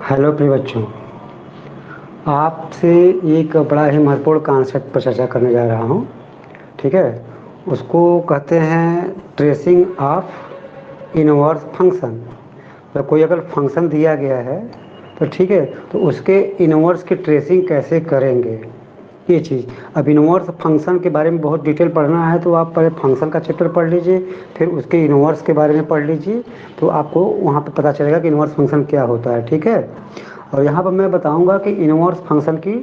Hello प्रिय बच्चों, आपसे एक बड़ा ही महत्वपूर्ण कॉन्सेप्ट पर चर्चा करने जा रहा हूँ। ठीक है, उसको कहते हैं ट्रेसिंग ऑफ इनवर्स फंक्शन। तो कोई अगर फंक्शन दिया गया है तो ठीक है, तो उसके इनवर्स की ट्रेसिंग कैसे करेंगे, ये चीज़। अब इनवर्स फंक्शन के बारे में बहुत डिटेल पढ़ना है तो आप पहले फंक्शन का चैप्टर पढ़ लीजिए, फिर उसके इनवर्स के बारे में पढ़ लीजिए, तो आपको वहाँ पर पता चलेगा कि इनवर्स फंक्शन क्या होता है। ठीक है, और यहाँ पर मैं बताऊँगा कि इनवर्स फंक्शन की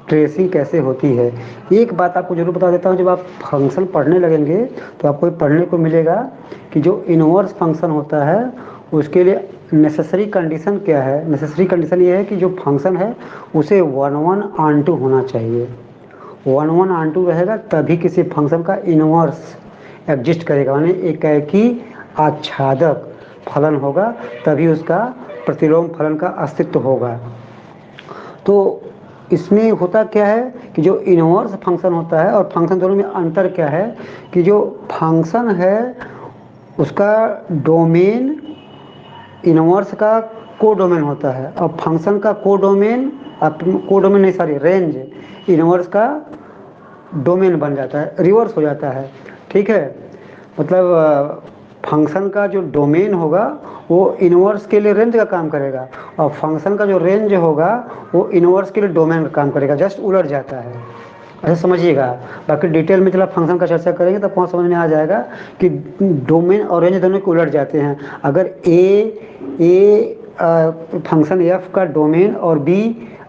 ट्रेसिंग कैसे होती है। एक बात आपको जरूर बता देता हूँ, जब आप फंक्शन पढ़ने लगेंगे तो आपको पढ़ने को मिलेगा कि जो इनवर्स फंक्शन होता है उसके लिए नेसेसरी कंडीशन क्या है। नेसेसरी कंडीशन ये है कि जो फंक्शन है उसे 1 1 होना चाहिए। 1 1 रहेगा तभी किसी फंक्शन का इनवर्स एग्जिस्ट करेगा, यानी एकाएकी आच्छादक फलन होगा, तभी उसका प्रतिलोम फलन का अस्तित्व होगा। तो इसमें होता क्या है कि जो इनवर्स फंक्शन होता है और फंक्शन दोनों में अंतर क्या है कि जो फंक्शन है उसका डोमेन इनवर्स का कोडोमेन होता है, और फंक्शन का कोडोमेन कोडोमेन नहीं, सॉरी, रेंज इनवर्स का डोमेन बन जाता है, रिवर्स हो जाता है। ठीक है, मतलब फंक्शन का जो डोमेन होगा वो इनवर्स के लिए रेंज का काम करेगा, और फंक्शन का जो रेंज होगा वो इनवर्स के लिए डोमेन का काम करेगा, जस्ट उलट जाता है। ऐसे समझिएगा। बाकी डिटेल में चला फंक्शन का चर्चा करेंगे तब समझ में आ जाएगा कि डोमेन और रेंज दोनों को उलट जाते हैं। अगर ए फंक्शन एफ का डोमेन और बी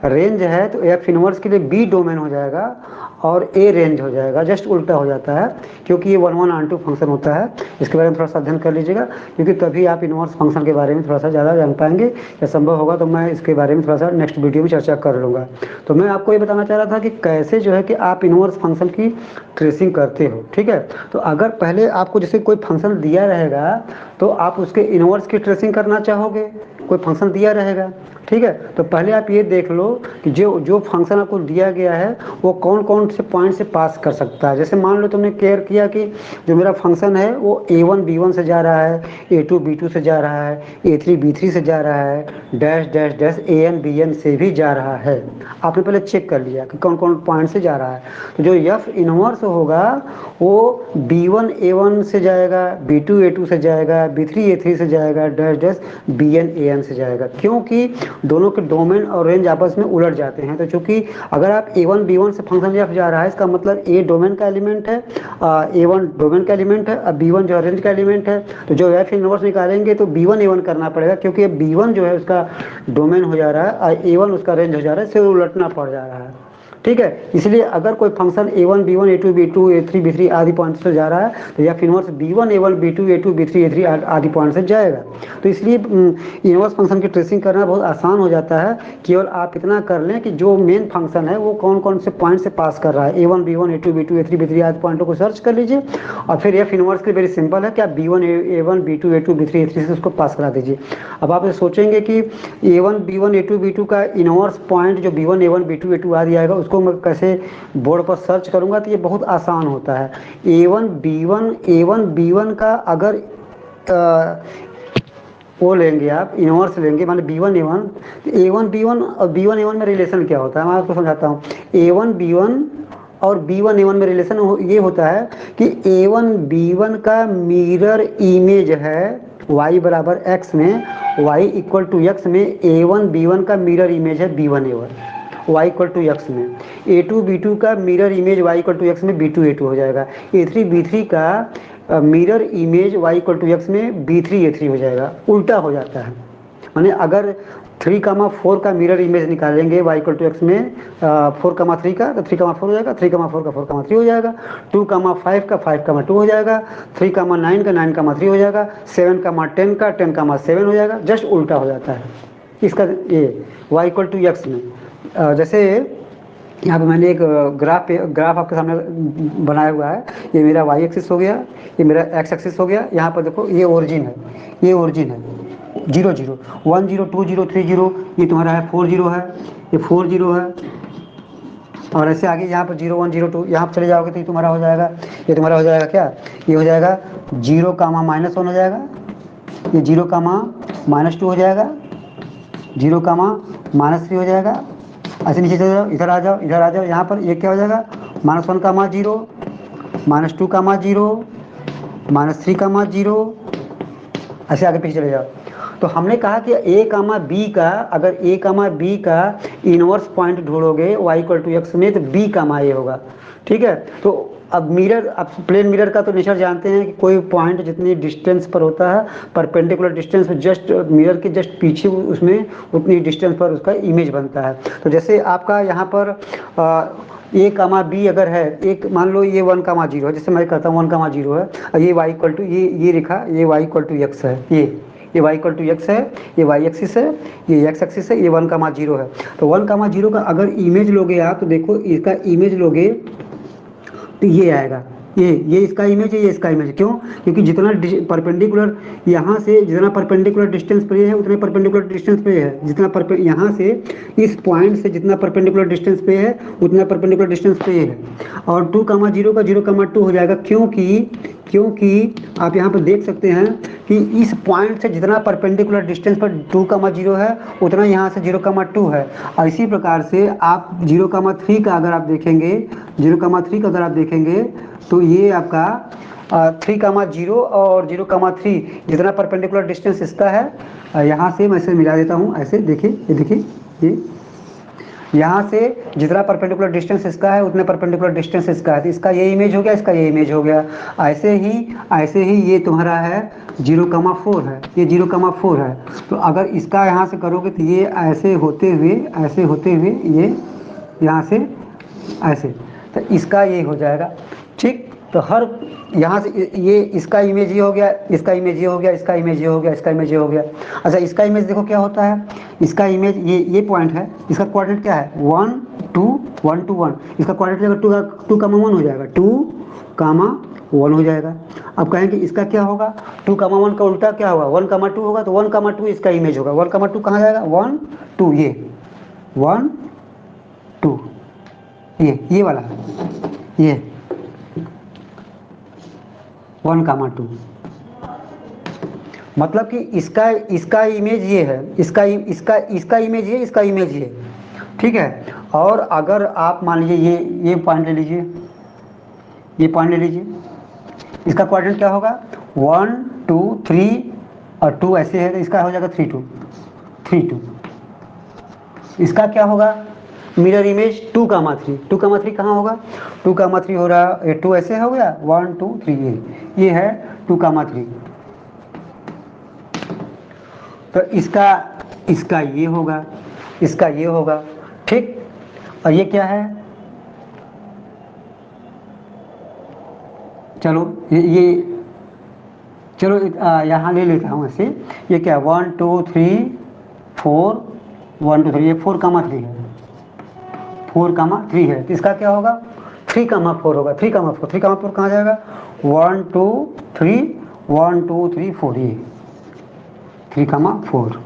रेंज है तो एफ इनवर्स के लिए बी डोमेन हो जाएगा और ए रेंज हो जाएगा, जस्ट उल्टा हो जाता है, क्योंकि ये 1 1 फंक्शन होता है। इसके बारे में थोड़ा सा अध्ययन कर लीजिएगा, क्योंकि तभी आप इनवर्स फंक्शन के बारे में थोड़ा सा ज़्यादा जान पाएंगे। या संभव होगा तो मैं इसके बारे में थोड़ा सा नेक्स्ट वीडियो में चर्चा कर लूँगा। तो मैं आपको ये बताना चाह रहा था कि कैसे जो है कि आप इनवर्स फंक्शन की ट्रेसिंग करते हो। ठीक है, तो अगर पहले आपको जैसे कोई फंक्शन दिया रहेगा तो आप उसके इनवर्स की ट्रेसिंग करना चाहोगे। कोई फंक्शन दिया रहेगा, ठीक है, तो पहले आप ये देख लो कि जो जो फंक्शन आपको दिया गया है वो कौन कौन से पॉइंट से पास कर सकता है। जैसे मान लो तुमने केयर किया कि जो मेरा फंक्शन है वो a1 b1 से जा रहा है, a2 b2 से जा रहा है, a3 b3 से जा रहा है, dash dash dash an bn से भी जा रहा है। आपने पहले चेक कर लिया कि कौन कौन पॉइंट से जा रहा है। तो जो एफ इनवर्स होगा वो b1 a1 से जाएगा, b2 a2 से जाएगा, b3 a3 से जाएगा, डैश डैश bn an से जाएगा, क्योंकि दोनों के डोमेन और रेंज आपस में उलट जाते हैं। तो चूंकि अगर आप a1 b1 से फंक्शन एफ जा रहा है, इसका मतलब a डोमेन का एलिमेंट है, a1 डोमेन का एलिमेंट है, अब b1 जो रेंज का एलिमेंट है। तो जो एफ इनवर्स निकालेंगे तो b1 a1 करना पड़ेगा, क्योंकि b1 जो है उसका डोमेन हो जा रहा है और a1 उसका रेंज हो जा रहा है, इससे उलटना पड़ जा रहा है। ठीक है, इसलिए अगर कोई function a1 b1 a2 b2 a3 b3 आदि पॉइंट से जा रहा है तो यह inverse b1 a1 b2 a2 b3 a3 आदि पॉइंट से जाएगा। तो इसलिए इनवर्स फंक्शन की ट्रेसिंग करना बहुत आसान हो जाता है। केवल आप इतना कर लें कि जो मेन फंक्शन है वो कौन कौन से पॉइंट से पास कर रहा है, a1 b1 a2 b2 a3 b3 आदि पॉइंटों को सर्च कर लीजिए, और फिर एफ इनवर्स के वेरी सिंपल है कि आप b1 a1 b2 a2 b3 a3 से उसको पास करा दीजिए। अब आप सोचेंगे कि a1 b1 a2 b2 का इनवर्स पॉइंट जो b1 a1 b2 a2 आदि आएगा उसको मैं कैसे बोर्ड पर सर्च करूंगा, तो ये बहुत आसान होता है। a1 b1 का अगर वो लेंगे, आप इनवर्स लेंगे, मान b1 a1, तो a1 b1 और b1 a1 में रिलेशन क्या होता है मैं आपको समझाता हूँ। a1 b1 और b1 a1 में रिलेशन ये होता है कि a1 b1 का मिरर इमेज है y बराबर x में, y इक्वल टू x में a1 b1 का मिरर इमेज है b1 a1, y equal to x में। a2 b2 का mirror image y equal to x में b2 a2 हो जाएगा। a3 b3 का mirror image y equal to x में b3 a3 हो जाएगा। उल्टा हो जाता है, माने अगर 3,4 का मिरर इमेज निकालेंगे y इक्वल टू एक्स में 4,3 का, तो 3,4 हो जाएगा, 3,4 का 4,3 हो जाएगा, 2,5 का 5,2 हो जाएगा, 3,9 का 9,3 हो जाएगा, 7,10 का 10,7 हो जाएगा, जस्ट उल्टा हो जाता है इसका ये y इक्वल टू एक्स में। जैसे यहाँ पे मैंने एक ग्राफ आपके सामने बनाया हुआ है। ये मेरा y एक्सिस हो गया, ये मेरा x एक्सिस हो गया। यहाँ पर देखो ये ओरिजिन है, ये ओरिजिन है 0 0 1 0 2 0 3 0, ये तुम्हारा है 4 0 है, ये 4 0 है, और ऐसे आगे यहाँ पर 0 1 0 2 यहाँ पर चले जाओगे तो ये तुम्हारा हो जाएगा, ये तुम्हारा हो जाएगा क्या, ये हो जाएगा 0, -1 हो जाएगा, ये 0, -2 हो जाएगा, 0 कामा -3 हो जाएगा। ऐसे नीचे चले जाओ, इधर आ जाओ, इधर आ जाओ, यहाँ पर ये क्या हो जाएगा, -1 कामा 0, -2 कामा 0, -3 कामा 0, ऐसे आगे पीछे चले जाओ। तो हमने कहा कि ए कामा बी का, अगर ए कामा बी का इनवर्स पॉइंट ढूंढोगे y=x में, तो बी कामा ए होगा। ठीक है, तो अब मिरर, अब प्लेन मिरर का तो नेचर जानते हैं कि कोई पॉइंट जितनी डिस्टेंस पर होता है, परपेंडिकुलर डिस्टेंस जस्ट मिरर के जस्ट पीछे उसमें उतनी डिस्टेंस पर उसका इमेज बनता है। तो जैसे आपका यहाँ पर ए कामा बी अगर है, एक मान लो ये 1 कामा 0 है, जैसे मैं कहता हूँ 1 कामा 0 है, और ये y= ये रेखा, ये y=x है, ये y=x है, ये y एक्सिस है, ये x एक्सिस है, ये 1 कामा 0 है। तो 1 कामा 0 का अगर इमेज लोगे आप, तो देखो इसका इमेज लोगे तो ये आएगा, ये इसका इमेज है, ये इसका इमेज है। क्यों? क्योंकि जितना परपेंडिकुलर यहाँ से, जितना परपेंडिकुलर डिस्टेंस पे है उतने परपेंडिकुलर डिस्टेंस पे है, जितना यहाँ से इस पॉइंट से जितना परपेंडिकुलर डिस्टेंस पे है उतना परपेंडिकुलर डिस्टेंस पे है। और 2 कामा 0 का 0 कामा 2 हो जाएगा, क्योंकि आप यहाँ पर देख सकते हैं कि इस पॉइंट से जितना परपेंडिकुलर डिस्टेंस पर 2 कामा 0 है उतना यहाँ से 0 कामा 2 है। और इसी प्रकार से आप 0 कामा 3 का अगर आप देखेंगे, 0 कामा 3 का अगर आप देखेंगे तो ये आपका 3 कामा 0 और 0 कामा 3 जितना परपेंडिकुलर डिस्टेंस इसका है, यहाँ से मैं इसे मिला देता हूँ, ऐसे देखिए, ये देखिए, ये यहाँ से जितना परपेंडिकुलर डिस्टेंस इसका है उतने परपेंडिकुलर डिस्टेंस इसका है, तो इसका ये इमेज हो गया, इसका ये इमेज हो गया। ऐसे ही ये तुम्हारा है 0 कामा 4 है, ये 0 कामा 4 है। तो अगर इसका यहाँ से करोगे तो ये ऐसे होते हुए ये यहाँ से ऐसे, तो इसका ये हो जाएगा। ठीक, तो हर यहाँ से ये इसका इमेज ये हो गया, इसका इमेज ये हो गया, इसका इमेज ये हो गया, इसका इमेज ये हो गया। अच्छा, इसका इमेज देखो क्या होता है, इसका इमेज ये पॉइंट है, इसका कोऑर्डिनेट क्या है 1 2 1 2 1, इसका कोऑर्डिनेट 2 कामा 1 हो जाएगा, 2 कामा 1 हो जाएगा। अब कहेंगे इसका क्या होगा, 2 कामा 1 का उल्टा क्या होगा, 1 कामा 2 होगा, तो 1 कामा 2 इसका इमेज होगा। 1 कामा 2 कहाँ जाएगा, 1 2, ये 1 2, ये वाला, ये 1 कामा 2, मतलब कि इसका इमेज ये है, इसका इमेज ये, इसका इमेज ये। ठीक है, और अगर आप मान लीजिए ये पॉइंट ले लीजिए, ये पॉइंट ले लीजिए, इसका कोऑर्डिनेट क्या होगा 1 2 3 और 2 ऐसे है, तो इसका हो जाएगा 3 2 3 2। इसका क्या होगा मिरर इमेज 2 कामा 3, 2 कामा 3 कहाँ होगा, 2 कामा 3 हो रहा, 2 ऐसे हो गया, 1 2 3, ये है 2 कामा 3। तो इसका ये होगा, इसका ये होगा। ठीक, और ये क्या है, चलो ये चलो यहाँ ले लेता हूँ ऐसे, ये क्या है 1 2 3 4 1 2 3, ये 4 कामा 3 है, 4 कामा 3 है। तो इसका क्या होगा 3 कामा 4 होगा, 3 कामा 4, 3 कामा 4 कहाँ जाएगा 1 2 3 1 2 3 4, ये 3 कामा 4।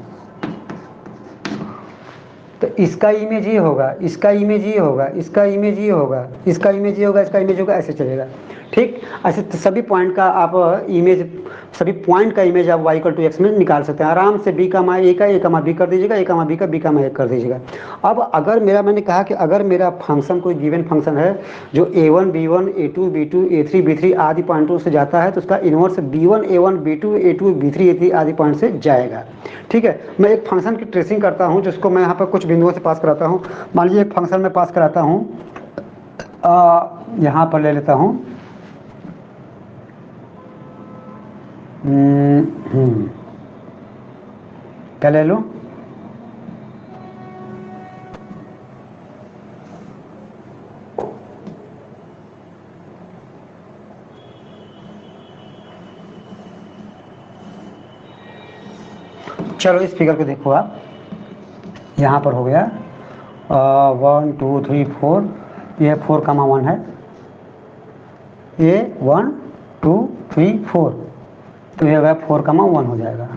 तो इसका इमेज ये होगा, इसका इमेज ये होगा, इसका इमेज ये होगा, इसका इमेज ये होगा, इसका इमेज होगा, ऐसे चलेगा। ठीक, ऐसे सभी पॉइंट का आप इमेज, सभी पॉइंट का इमेज आप y=x में निकाल सकते हैं आराम से। b कामा a का a कामा b कर दीजिएगा, a कामा b का b कामा a कर दीजिएगा। अब अगर मैंने कहा कि अगर मेरा फंक्शन कोई गिवन फंक्शन है जो a1 b1 a2 b2 a3 b3 आदि पॉइंटों से जाता है, तो उसका inverse b1 a1 b2 a2 b3 a3 आदि पॉइंट से जाएगा। ठीक है, मैं एक फंक्शन की ट्रेसिंग करता हूँ जिसको मैं यहाँ पर कुछ बिंदुओं से पास कराता हूँ। मान लीजिए एक फंक्शन में पास कराता हूँ, यहाँ पर ले लेता हूँ क्या ले लो, चलो इस फिगर को देखो आप, यहाँ पर हो गया 1 2 3 4, ये 4 कामा 1 है, ये 1 2 3 4, तो ये हो गया 4 कामा 1 हो जाएगा।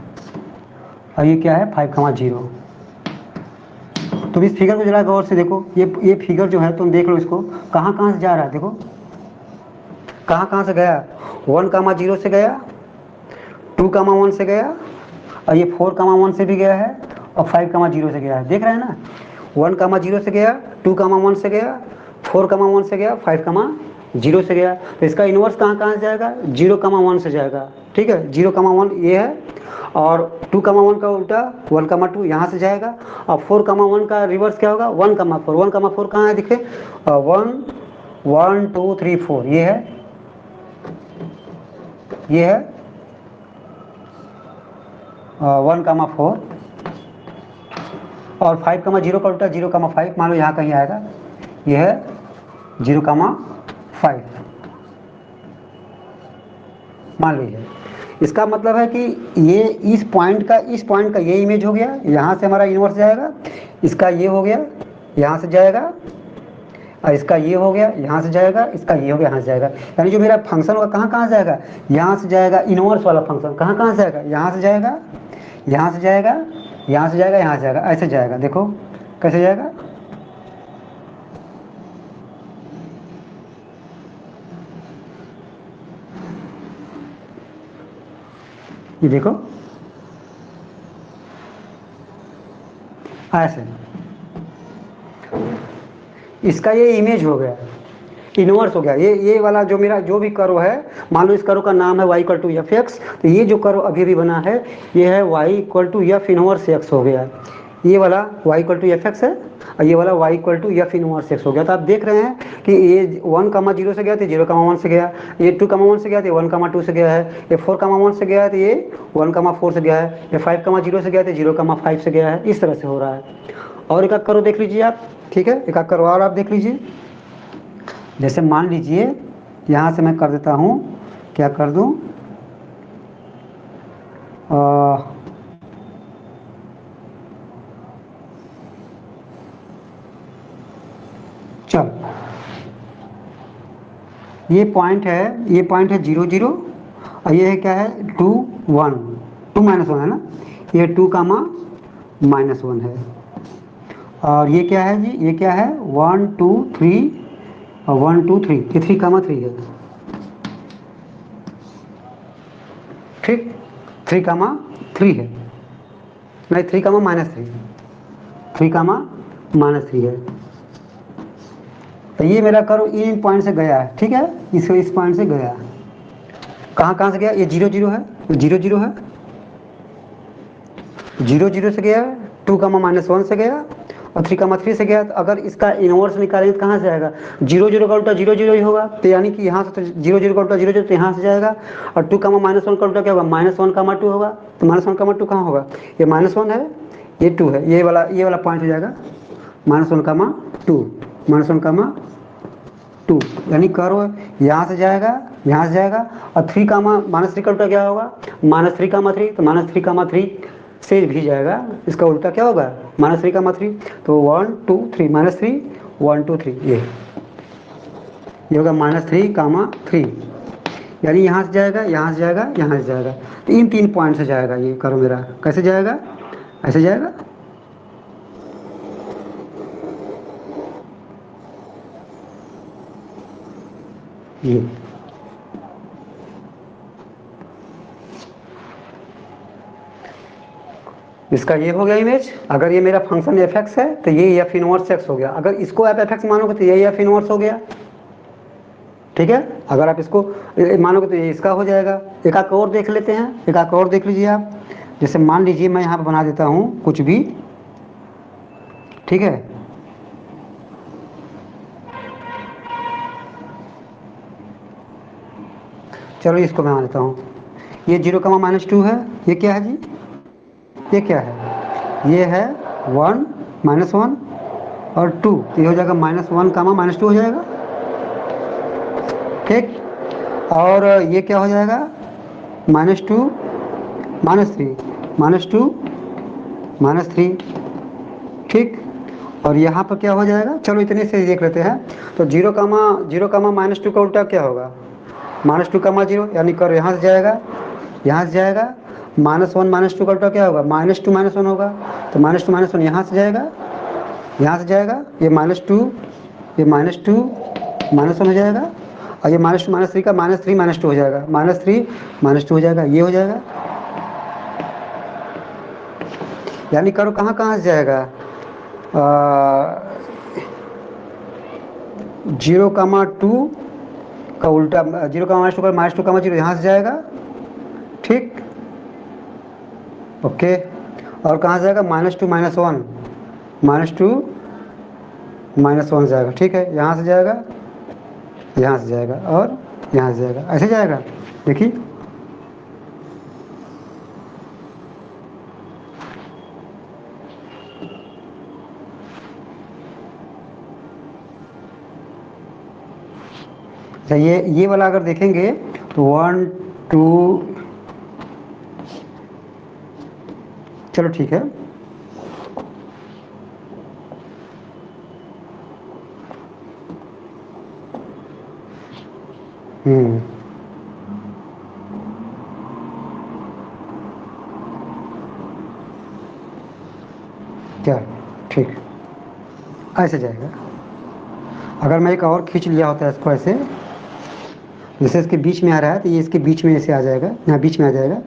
और ये क्या है 5 कामा 0। तो इस फिगर को जरा गौर से देखो, ये फिगर जो है तुम देख लो इसको, कहाँ कहाँ से जा रहा है, देखो कहाँ कहाँ से गया, 1 कामा 0 से गया, 2 कामा 1 से गया, और ये 4 कामा 1 से भी गया है, और 5 कामा 0 से गया है, देख रहे हैं ना, 1 कामा 0 से गया, 2 कामा 1 से गया, 4 कामा 1 से गया, 5 कामा 0 से गया। तो इसका इन्वर्स कहाँ से जाएगा, 0 कामा 1 से जाएगा, ठीक है, 0 कामा 1 ये है, और 2 कामा 1 का उल्टा 1 कामा 2 यहाँ से जाएगा, और 4 कामा 1 का रिवर्स क्या होगा, 1 कामा 4, 1 कामा 4 कहाँ है दिखे, 1 1 2 3 4 ये है, ये है 1 कामा 4, और 5 कामा 0 का उल्टा 0 कामा 5, मान लो यहाँ कहीं आएगा, ये है 0 कामा 5 मान लीजिए। इसका मतलब है कि ये इस पॉइंट का ये इमेज हो गया, यहाँ से हमारा इन्वर्स जाएगा, इसका ये हो गया, यहाँ से जाएगा, और इसका ये हो गया, यहाँ से जाएगा, इसका ये हो गया, यहाँ से जाएगा। यानी जो मेरा फंक्शन होगा कहाँ जाएगा, यहाँ से जाएगा, इन्वर्स वाला फंक्शन कहाँ से जाएगा, यहाँ से जाएगा, यहाँ से जाएगा, यहाँ से जाएगा, यहाँ से जाएगा, ऐसे जाएगा। देखो कैसे जाएगा, ये देखो ऐसे, इसका ये इमेज हो गया, इन्वर्स हो गया। ये वाला जो मेरा जो भी कर्व है, मान लो इस कर्व का नाम है y equal to f x, तो ये जो कर्व अभी बना है ये है y equal to f inverse x हो गया। ये वाला y equal to f x है, और ये वाला y equal to f inverse x हो गया। तो आप देख रहे हैं कि ये 1 कामा 0 से गया तो 0 कामा 1 से गया, ये 2 कामा 1 से गया तो 1 कामा 2 से गया है, ये 4 कामा 1 से गया है तो ये 1 कामा 4 से गया है, ये 5 कामा 0 से गया तो 0 कामा 5 से गया है। इस तरह से हो रहा है। और एक कर्व देख लीजिए आप, ठीक है, एक कर्व और आप देख लीजिए। जैसे मान लीजिए यहाँ से मैं कर देता हूँ, क्या कर दूँ, चल ये पॉइंट है 0 0, और ये है क्या है 2 1, 2 माइनस 1 है ना, ये 2 कामा माइनस 1 है, और ये क्या है जी, ये क्या है 1 2 3 और 1 2 3, ये 3 कामा 3 है, ठीक, 3 कामा 3 है, नहीं 3 कामा माइनस 3, 3 कामा माइनस 3 है। तो ये मेरा कर्व इन पॉइंट से गया है, ठीक है, इस पॉइंट से गया, कहाँ से गया, ये 0 0 है, 0 0 है, 0 0 से गया, 2 कामा माइनस 1 से गया, और 3 कामा 3 से गया। तो अगर इसका इनवर्स निकालेंगे तो कहाँ से आएगा, 0 0 का उल्टा 0 0 ही होगा, तो यानी कि यहाँ से तो 0 0 का उल्टा 0 0 तो यहाँ से जाएगा, और 2 कामा माइनस 1 का उल्टा क्या होगा, माइनस 1 कामा 2 होगा, तो माइनस 1 कामा 2 कहाँ होगा, ये माइनस 1 है, ये 2 है, ये वाला पॉइंट हो जाएगा माइनस 1 कामा 2, माइनस 1 कामा 2, यानी कर्व यहाँ से जाएगा, यहाँ से जाएगा, और 3 कामा माइनस 3 का उल्टा क्या होगा, माइनस 3 कामा 3, तो माइनस 3 कामा 3 से भी जाएगा, इसका उल्टा क्या होगा, माइनस 3 कामा 3, तो 1 2 3 माइनस 3 1 2 3, ये होगा माइनस 3 कामा 3, यानी यहाँ से जाएगा, यहाँ से जाएगा, यहाँ से जाएगा। तो इन 3 पॉइंट से जाएगा ये कर्व मेरा, कैसे जाएगा, ऐसे जाएगा, ये इसका ये हो गया इमेज। अगर ये मेरा फंक्शन एफ एक्स है तो ये एफ इनवर्स एक्स हो गया, अगर इसको आप एफ एक्स मानोगे तो ये एफ इनवर्स हो गया, ठीक है, अगर आप इसको मानोगे तो ये इसका हो जाएगा। एक आक और देख लेते हैं, एक आक और देख लीजिए आप। जैसे मान लीजिए मैं यहाँ पर बना देता हूँ कुछ भी, ठीक है, चलो इसको मैं मान लेता हूँ, ये 0 कामा माइनस 2 है, ये क्या है जी, ये क्या है, ये है 1 माइनस 1 और 2, तो ये हो जाएगा माइनस 1 कामा माइनस 2 हो जाएगा, ठीक, और ये क्या हो जाएगा माइनस 2 माइनस 3 माइनस 2 माइनस 3, ठीक, और यहाँ पर क्या हो जाएगा, चलो इतने से देख लेते हैं। तो 0 कामा माइनस 2 का उल्टा क्या होगा, माइनस 2 कामा 0, यानी कर यहाँ से जाएगा, यहाँ से जाएगा, माइनस 1 माइनस 2 का उल्टा क्या होगा, माइनस 2 माइनस 1 होगा, तो माइनस 2 माइनस 1 यहाँ से जाएगा, यहाँ से जाएगा, ये माइनस 2 ये माइनस 2 माइनस 1 हो जाएगा, और ये माइनस 2 माइनस 3 का माइनस 3 माइनस 2 हो जाएगा, माइनस 3 माइनस 2 हो जाएगा, ये हो जाएगा। यानी कर्व कहाँ कहाँ से जाएगा, 0,2 का उल्टा, 0,-2 का -2,0 यहाँ से जाएगा, ठीक, ओके। और कहाँ से जाएगा, -2 -1, -2 -1 जाएगा, ठीक है। यहाँ से जाएगा, यहाँ से जाएगा और यहाँ से जाएगा, ऐसे जाएगा। देखिए अच्छा, ये वाला अगर देखेंगे तो 1 2, चलो ठीक है। क्या, ठीक, ऐसे जाएगा। अगर मैं एक और खींच लिया होता है इसको ऐसे, जैसे इसके बीच में आ रहा है तो ये इसके बीच में ऐसे आ जाएगा, यहाँ बीच में आ जाएगा,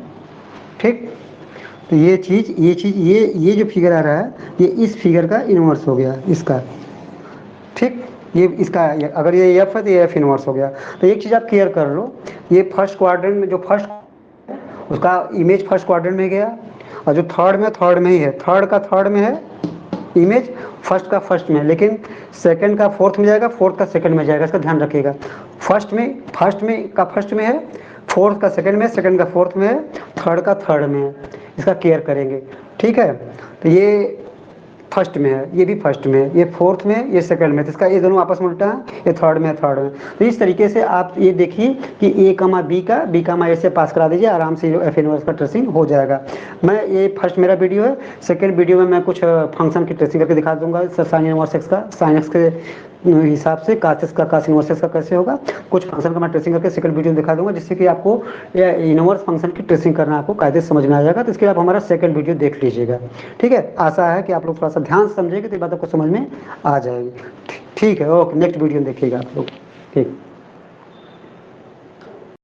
ठीक। तो ये जो फिगर आ रहा है ये इस फिगर का इन्वर्स हो गया इसका, ठीक। ये इसका, अगर ये एफ है तो ये एफ इन्वर्स हो गया। तो एक चीज़ आप क्लियर कर लो, ये फर्स्ट क्वाड्रेंट में जो फर्स्ट उसका इमेज फर्स्ट क्वाड्रेंट में गया, और जो थर्ड में ही है, थर्ड का थर्ड में है इमेज, फर्स्ट का फर्स्ट में, लेकिन सेकंड का फोर्थ में जाएगा, फोर्थ का सेकंड में जाएगा, इसका ध्यान रखिएगा। फर्स्ट में का फर्स्ट में है, फोर्थ का सेकंड में, सेकंड का फोर्थ में है, थर्ड का थर्ड में है, इसका केयर करेंगे, ठीक है। तो ये फर्स्ट में है, ये भी फर्स्ट में है, ये फोर्थ में, ये सेकंड में, तो इसका ये दोनों आपस में उल्टा है, ये थर्ड में है, थर्ड में। तो इस तरीके से आप ये देखिए कि ए कमा बी का, बी कमा ए से पास करा दीजिए, आराम से एफ इनवर्स का ट्रेसिंग हो जाएगा। मैं ये फर्स्ट मेरा वीडियो है, सेकंड वीडियो में मैं कुछ फंक्शन की ट्रेसिंग करके दिखा दूंगा, साइन इनवर्स एक्स का, साइन एक्स के हिसाब से कास एक्स का, कास इनवर्स एक्स का कैसे होगा, कुछ फंक्शन का मैं ट्रेसिंग करके सेकंड वीडियो में दिखा दूंगा, जिससे कि आपको इनवर्स फंक्शन की ट्रेसिंग करना आपको कायदे समझ में आ जाएगा। तो इसके लिए आप हमारा सेकंड वीडियो देख लीजिएगा, ठीक है। आशा है कि आप लोग थोड़ा सा ध्यान समझेंगे तो ये बात आपको समझ में आ जाएगी, ठीक है। ओके, नेक्स्ट वीडियो में देखिएगा आप लोग, ठीक।